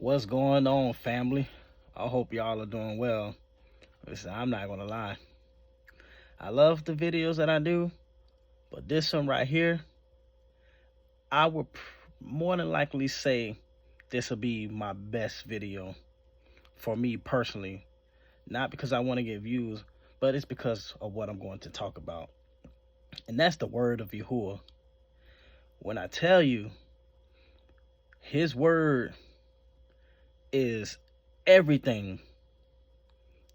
What's going on, family? I hope y'all are doing well. Listen, I'm not gonna lie. I love the videos that I do, but this one right here, I would more than likely say this will be my best video for me personally. Not because I want to get views, but it's because of what I'm going to talk about. And that's the word of Yahuah. When I tell you, his word is everything.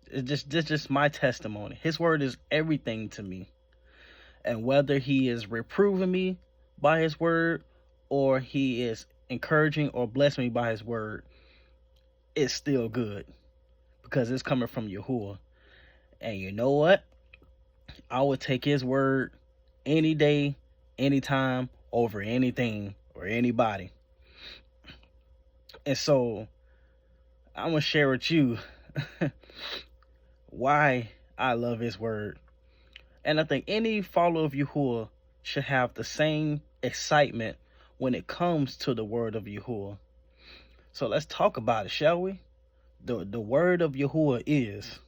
It's just my testimony. His word is everything to me. And whether he is reproving me by his word or he is encouraging or blessing me by his word, it's still good because it's coming from Yahuah. And you know what? I would take his word any day, anytime, over anything or anybody. And so I'm going to share with you why I love his word. And I think any follower of Yahuah should have the same excitement when it comes to the word of Yahuah. So let's talk about it, shall we? The word of Yahuah is.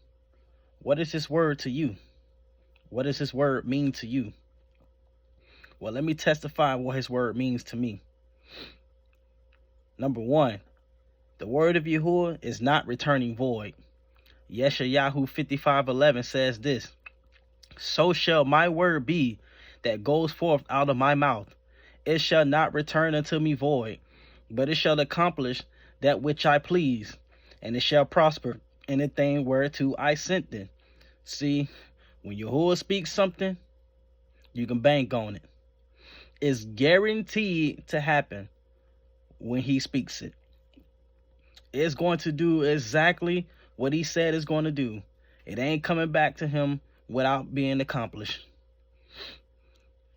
What is this word to you? What does his word mean to you? Well, let me testify what his word means to me. Number one, the word of Yahuah is not returning void. Yeshayahu 55:11 says this: so shall my word be that goes forth out of my mouth. It shall not return unto me void, but it shall accomplish that which I please, and it shall prosper in the thing whereto I sent it. See, when Yahuah speaks something, you can bank on it. It's guaranteed to happen when he speaks it. It's going to do exactly what he said it's going to do. It ain't coming back to him without being accomplished.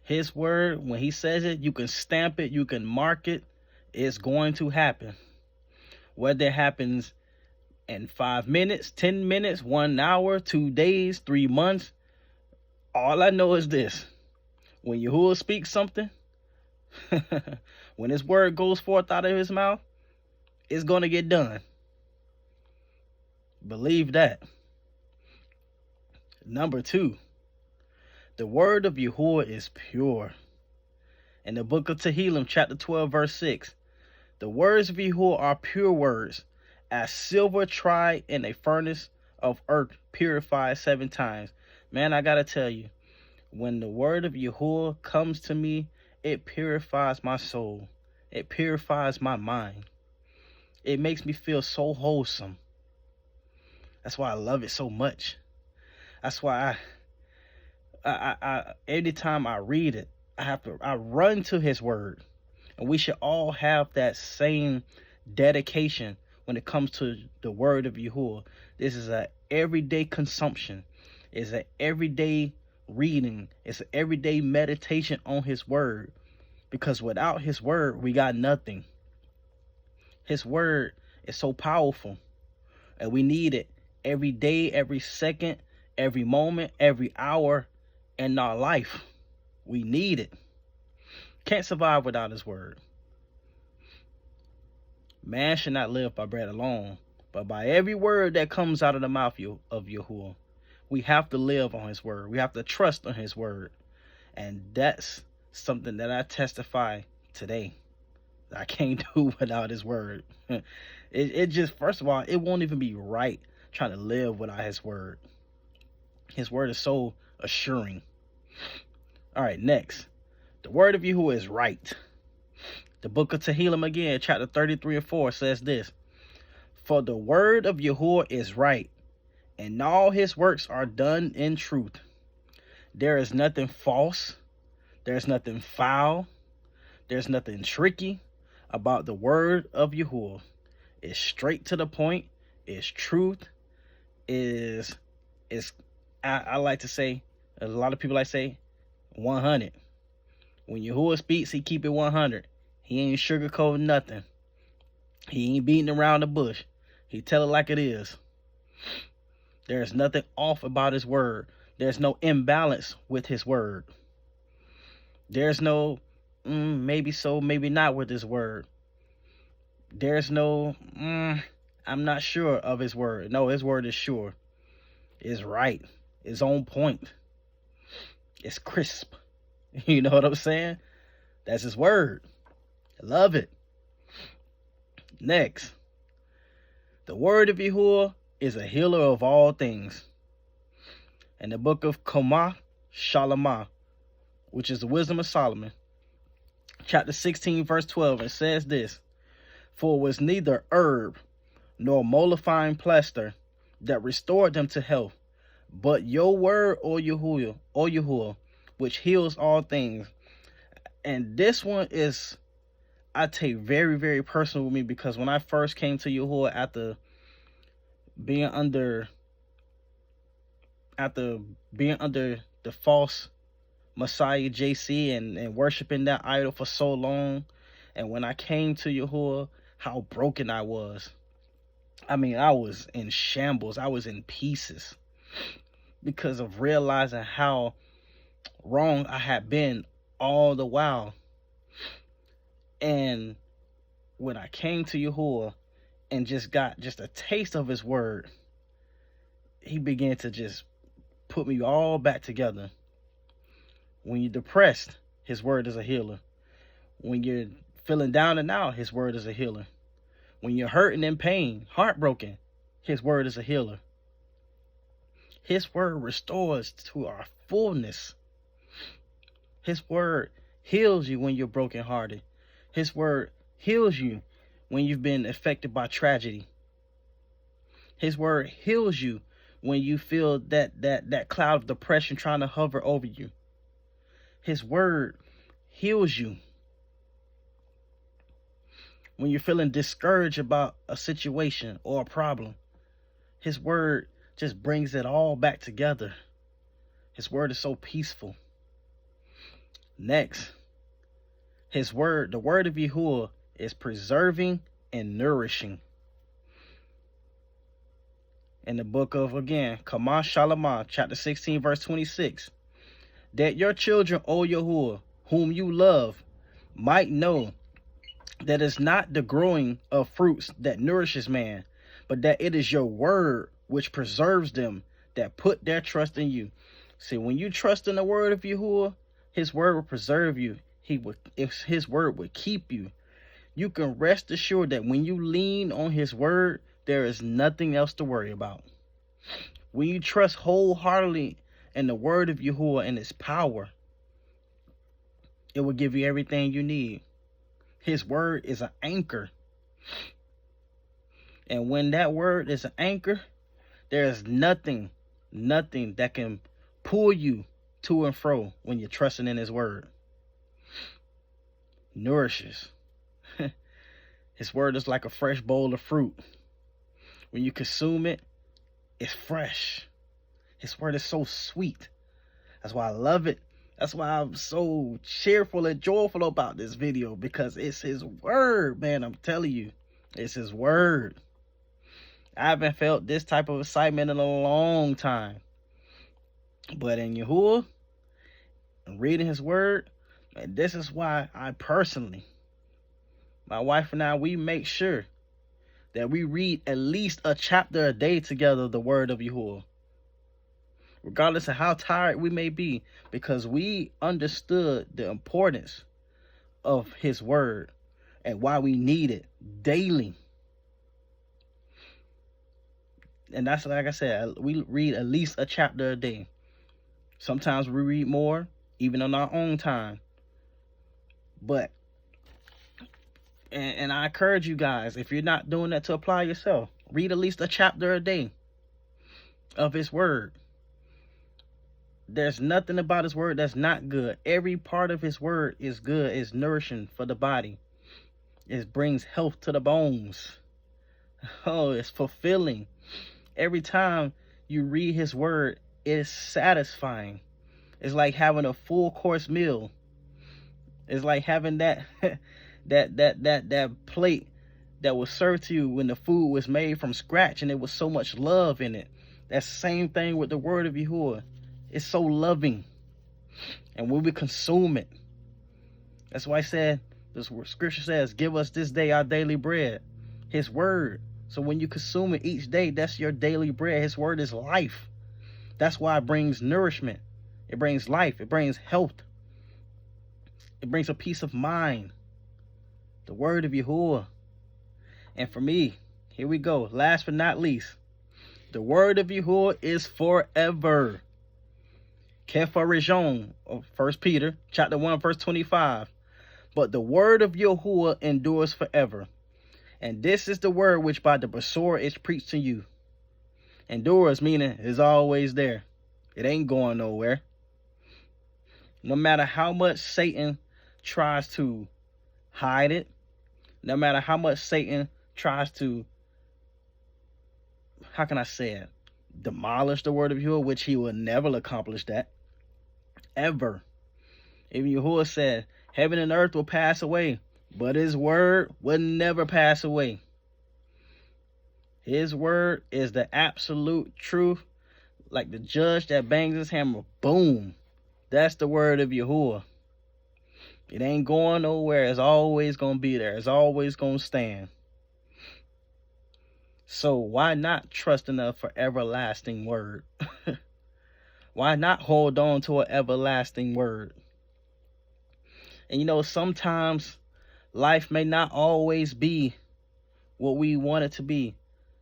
His word, when he says it, you can stamp it, you can mark it. It's going to happen. Whether it happens in 5 minutes, 10 minutes, 1 hour, 2 days, 3 months, all I know is this: when Yahuah speaks something, when his word goes forth out of his mouth, it's going to get done. Believe that. Number two, the word of Yahuah is pure. In the book of Tehillim, chapter 12, verse 6, the words of Yahuah are pure words, as silver tried in a furnace of earth, purified 7 times. Man, I gotta tell you, when the word of Yahuah comes to me, it purifies my soul. It purifies my mind. It makes me feel so wholesome. That's why I love it so much. That's why I every time I read it, I run to his word. And we should all have that same dedication when it comes to the word of Yahuah. This is an everyday consumption. It's an everyday reading. It's an everyday meditation on his word. Because without his word, we got nothing. His word is so powerful. And we need it every day, every second, every moment, every hour in our life. We need it. Can't survive without his word. Man should not live by bread alone, but by every word that comes out of the mouth of Yahuah. We have to live on his word. We have to trust on his word. And that's something that I testify today. I can't do without his word. It just, first of all, it won't even be right trying to live without his word. His word is so assuring. All right, next. The word of Yahuah is right. The book of Tehillim again, chapter 33:4 says this: for the word of Yahuah is right, and all his works are done in truth. There is nothing false. There's nothing foul. There's nothing tricky about the word of Yahuah. It's straight to the point. It's truth. I like to say, a lot of people like to say, 100. When Yahuah speaks, he keep it 100. He ain't sugarcoating nothing. He ain't beating around the bush. He tell it like it is. There's nothing off about his word. There's no imbalance with his word. There's no maybe so, maybe not with his word. There's no, I'm not sure of his word. No, his word is sure. It's right. It's on point. It's crisp. You know what I'm saying? That's his word. I love it. Next, the word of Yahuah is a healer of all things. In the book of Komah Shalamah, which is the wisdom of Solomon, chapter 16, verse 12, it says this: For it was neither herb nor mollifying plaster that restored them to health, but your word, O Yahuah, which heals all things. And this one is, I take very, very personal with me, because when I first came to Yahuah after being under the false Messiah JC and worshiping that idol for so long, and when I came to Yahuah, how broken I was. I mean, I was in shambles. I was in pieces because of realizing how wrong I had been all the while. And when I came to Yahuah and just got just a taste of his word, he began to just put me all back together. When you're depressed, his word is a healer. When you're feeling down and out, his word is a healer. When you're hurting in pain, heartbroken, his word is a healer. His word restores to our fullness. His word heals you when you're brokenhearted. His word heals you when you've been affected by tragedy. His word heals you when you feel that cloud of depression trying to hover over you. His word heals you when you're feeling discouraged about a situation or a problem. His word just brings it all back together. His word is so peaceful. Next, his word, the word of Yahuah, is preserving and nourishing. In the book of, again, Komah Shalamah, chapter 16, verse 26, that your children, O Yahuah, whom you love, might know that it's not the growing of fruits that nourishes man, but that it is your word which preserves them that put their trust in you. See, when you trust in the word of Yahuah, his word will preserve you. His word will keep you. You can rest assured that when you lean on his word, there is nothing else to worry about. When you trust wholeheartedly in the word of Yahuah and its power, it will give you everything you need. His word is an anchor. And when that word is an anchor, there is nothing that can pull you to and fro when you're trusting in his word. Nourishes. His word is like a fresh bowl of fruit. When you consume it, it's fresh. His word is so sweet. That's why I love it. That's why I'm so cheerful and joyful about this video, because it's his word, man. I'm telling you, it's his word. I haven't felt this type of excitement in a long time. But in Yahuah, and reading his word, and this is why I personally, my wife and I, we make sure that we read at least a chapter a day together of the word of Yahuah. Regardless of how tired we may be, because we understood the importance of his word and why we need it daily. And that's, like I said, we read at least a chapter a day. Sometimes we read more, even on our own time. But, and I encourage you guys, if you're not doing that, to apply yourself. Read at least a chapter a day of his word. There's nothing about his word that's not good. Every part of his word is good. It's nourishing for the body. It brings health to the bones. Oh, it's fulfilling. Every time you read his word, it's satisfying. It's like having a full course meal. It's like having that that plate that was served to you when the food was made from scratch and there was so much love in it. That's the same thing with the word of Yahuah. It's so loving. And when we consume it, that's why I said This scripture says, give us this day our daily bread. His word. So when you consume it each day, that's your daily bread. His word is life. That's why it brings nourishment. It brings life. It brings health. It brings a peace of mind. The word of Yahuah. And for me, here we go. Last but not least, the word of Yahuah is forever. Kepharijon of 1 Peter chapter 1 verse 25. But the word of Yahuah endures forever. And this is the word which by the Besor is preached to you. Endures meaning is always there. It ain't going nowhere. No matter how much Satan tries to hide it, no matter how much Satan tries to, how can I say it, demolish the word of Yahuah, which he will never accomplish that. Ever. Even Yahuah said, heaven and earth will pass away, but his word will never pass away. His word is the absolute truth. Like the judge that bangs his hammer, boom. That's the word of Yahuah. It ain't going nowhere. It's always going to be there. It's always going to stand. So why not trust in a for everlasting word? Why not hold on to an everlasting word? And you know, sometimes life may not always be what we want it to be.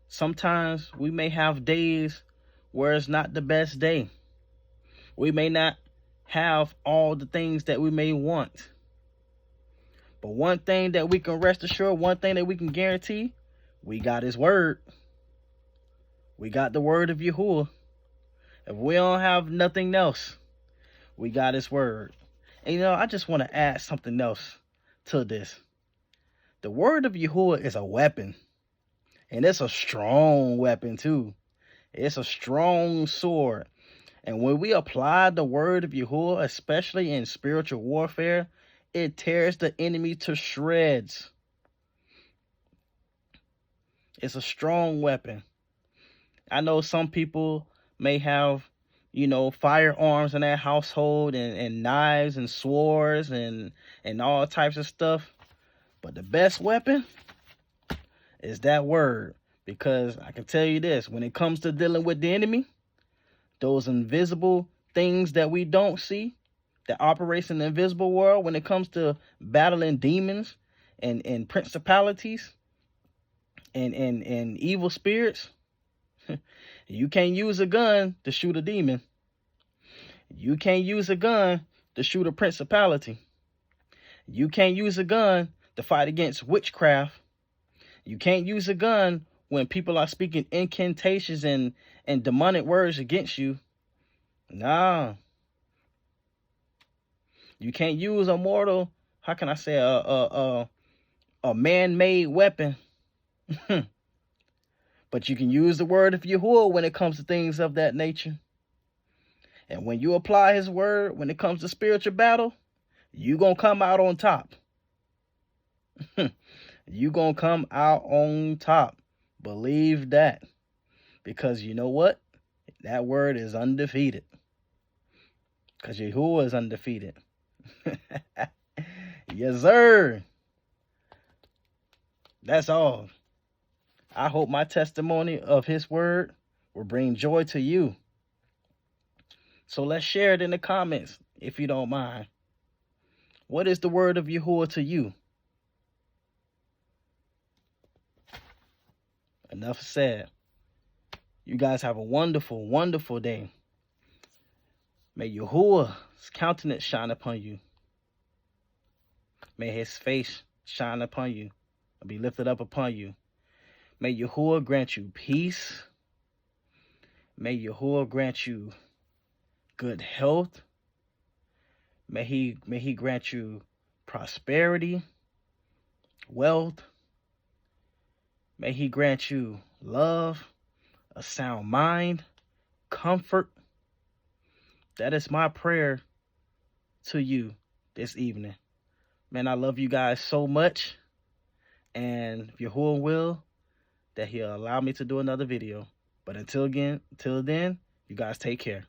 Sometimes we may have days where it's not the best day. We may not have all the things that we may want. But one thing that we can rest assured, one thing that we can guarantee, we got his word. We got the word of Yahuah. If we don't have nothing else, we got his word. And you know, I just want to add something else to this. The word of Yahuah is a weapon. And it's a strong weapon too. It's a strong sword. And when we apply the word of Yahuah, especially in spiritual warfare, it tears the enemy to shreds. It's a strong weapon. I know some people may have, you know, firearms in their household and knives and swords and all types of stuff. But the best weapon is that word. Because I can tell you this, when it comes to dealing with the enemy, those invisible things that we don't see, that operates in the invisible world, when it comes to battling demons and principalities and evil spirits, you can't use a gun to shoot a demon. You can't use a gun to shoot a principality. You can't use a gun to fight against witchcraft. You can't use a gun when people are speaking incantations and demonic words against you. Nah. You can't use a mortal, how can I say, a man-made weapon. But you can use the word of Yahuah when it comes to things of that nature. And when you apply his word, when it comes to spiritual battle, you going to come out on top. You going to come out on top. Believe that. Because you know what? That word is undefeated. Because Yahuah is undefeated. Yes, sir. That's all. I hope my testimony of his word will bring joy to you. So let's share it in the comments, if you don't mind. What is the word of Yahuah to you? Enough said. You guys have a wonderful, wonderful day. May Yahuah's countenance shine upon you. May his face shine upon you and be lifted up upon you. May Yahuah grant you peace. May Yahuah grant you good health. May he grant you prosperity, wealth. May he grant you love, a sound mind, comfort. That is my prayer to you this evening. Man, I love you guys so much. And if Yahuah will, that he'll allow me to do another video. But until then, you guys take care.